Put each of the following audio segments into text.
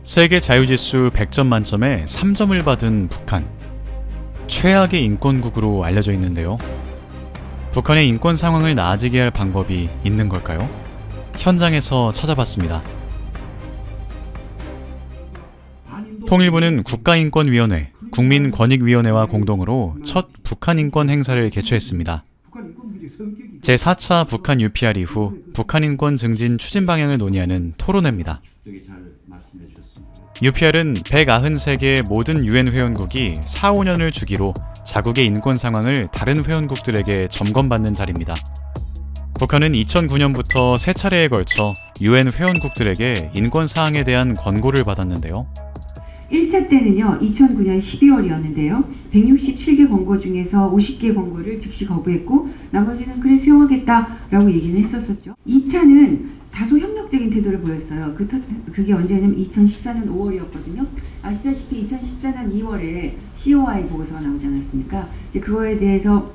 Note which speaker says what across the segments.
Speaker 1: 세계 자유지수 100점 만점에 3점을 받은 북한. 최악의 인권국으로 알려져 있는데요. 북한의 인권 상황을 나아지게 할 방법이 있는 걸까요? 현장에서 찾아봤습니다. 통일부는 국가인권위원회, 국민권익위원회와 공동으로 첫 북한 인권 행사를 개최했습니다. 제4차 북한 UPR 이후 북한 인권 증진 추진 방향을 논의하는 토론회입니다. UPR은 193개의 모든 UN 회원국이 4, 5년을 주기로 자국의 인권 상황을 다른 회원국들에게 점검받는 자리입니다. 북한은 2009년부터 3차례에 걸쳐 UN 회원국들에게 인권 사항에 대한 권고를 받았는데요.
Speaker 2: 1차 때는요, 2009년 12월이었는데요. 167개 권고 중에서 50개 권고를 즉시 거부했고 나머지는 그래 수용하겠다라고 얘기는 했었었죠. 2차는 다소 협력적인 태도를 보였어요. 그게 언제냐면 2014년 5월이었거든요. 아시다시피 2014년 2월에 COI 보고서가 나오지 않았습니까? 이제 그거에 대해서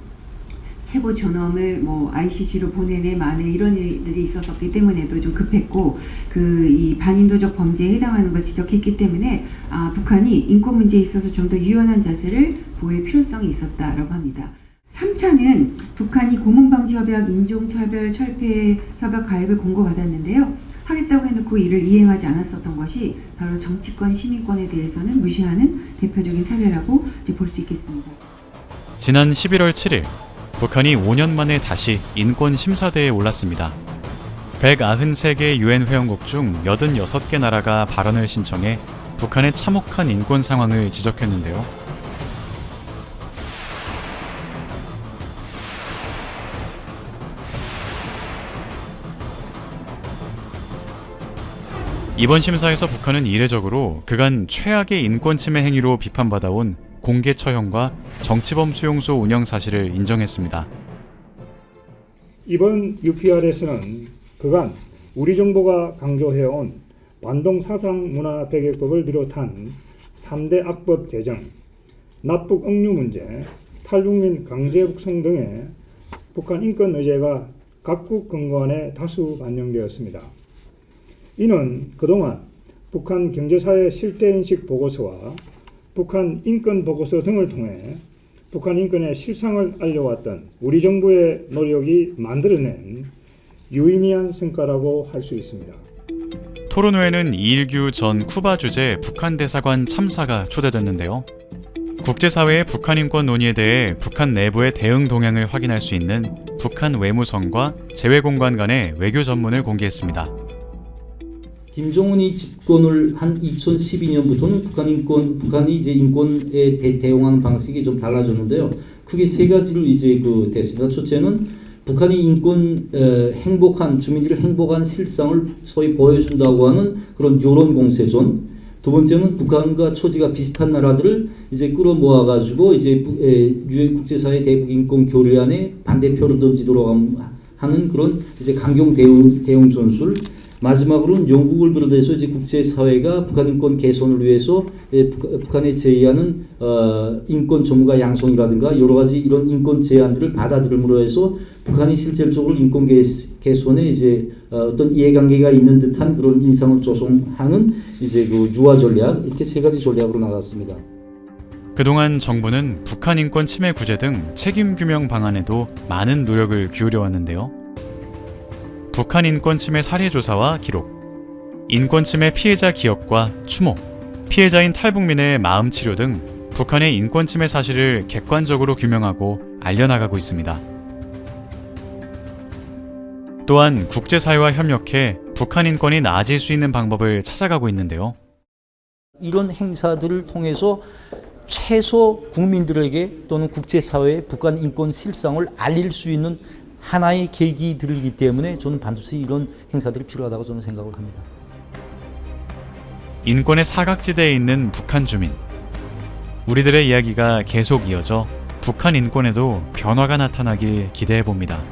Speaker 2: 최고 존엄을 ICC로 보내네 마네 이런 일들이 있었기 때문에도 좀 급했고 이 반인도적 범죄에 해당하는 걸 지적했기 때문에 북한이 인권 문제에 있어서 좀 더 유연한 자세를 보일 필요성이 있었다라고 합니다. 3차는 북한이 고문방지협약, 인종차별, 철폐 협약 가입을 공고받았는데요. 하겠다고 해놓고 이를 이행하지 않았었던 것이 바로 정치권, 시민권에 대해서는 무시하는 대표적인 사례라고 볼 수 있겠습니다.
Speaker 1: 지난 11월 7일 북한이 5년 만에 다시 인권심사대에 올랐습니다. 193개 UN 회원국 중 86개 나라가 발언을 신청해 북한의 참혹한 인권 상황을 지적했는데요. 이번 심사에서 북한은 이례적으로 그간 최악의 인권 침해 행위로 비판받아온 공개 처형과 정치범 수용소 운영 사실을 인정했습니다.
Speaker 3: 이번 UPR에서는 그간 우리 정부가 강조해온 반동 사상 문화 배격법을 비롯한 3대 악법 제정, 납북 억류 문제, 탈북민 강제 북송 등의 북한 인권 의제가 각국 권고안에 다수 반영되었습니다. 이는 그동안 북한 경제사회 실태인식 보고서와 북한 인권 보고서 등을 통해 북한 인권의 실상을 알려왔던 우리 정부의 노력이 만들어낸 유의미한 성과라고 할 수 있습니다.
Speaker 1: 토론회에는 이일규 전 쿠바 주재 북한 대사관 참사가 초대됐는데요. 국제사회의 북한 인권 논의에 대해 북한 내부의 대응 동향을 확인할 수 있는 북한 외무성과 재외공관 간의 외교 전문을 공개했습니다.
Speaker 4: 김정은이 집권을 한 2012년부터는 북한이 이제 인권에 대응하는 방식이 좀 달라졌는데요. 크게 세 가지로 이제 됐습니다. 첫째는 북한이 주민들이 행복한 실상을 소위 보여준다고 하는 그런 여론 공세전. 두 번째는 북한과 처지가 비슷한 나라들을 이제 끌어모아 가지고 이제 국제사회 대북 인권 교류안에 반대표를 던지도록 하는 그런 이제 강경 대응 전술. 마지막으로는 영국을 비롯해서 이제 국제사회가 북한 인권 개선을 위해서 북한에 제의하는 인권 전문가 양성이라든가 여러 가지 이런 인권 제안들을 받아들임으로 해서 북한이 실질적으로 인권 개선에 이제 어떤 이해관계가 있는 듯한 그런 인상을 조성하는 이제 유화 전략 이렇게 세 가지 전략으로 나갔습니다.
Speaker 1: 그동안 정부는 북한 인권 침해 구제 등 책임 규명 방안에도 많은 노력을 기울여 왔는데요. 북한 인권 침해 사례 조사와 기록, 인권 침해 피해자 기억과 추모, 피해자인 탈북민의 마음 치료 등 북한의 인권 침해 사실을 객관적으로 규명하고 알려나가고 있습니다. 또한 국제사회와 협력해 북한 인권이 나아질 수 있는 방법을 찾아가고 있는데요.
Speaker 4: 이런 행사들을 통해서 최소 국민들에게 또는 국제사회에 북한 인권 실상을 알릴 수 있는 하나의 계기들이기 때문에 저는 반드시 이런 행사들이 필요하다고 저는 생각을 합니다.
Speaker 1: 인권의 사각지대에 있는 북한 주민. 우리들의 이야기가 계속 이어져 북한 인권에도 변화가 나타나길 기대해 봅니다.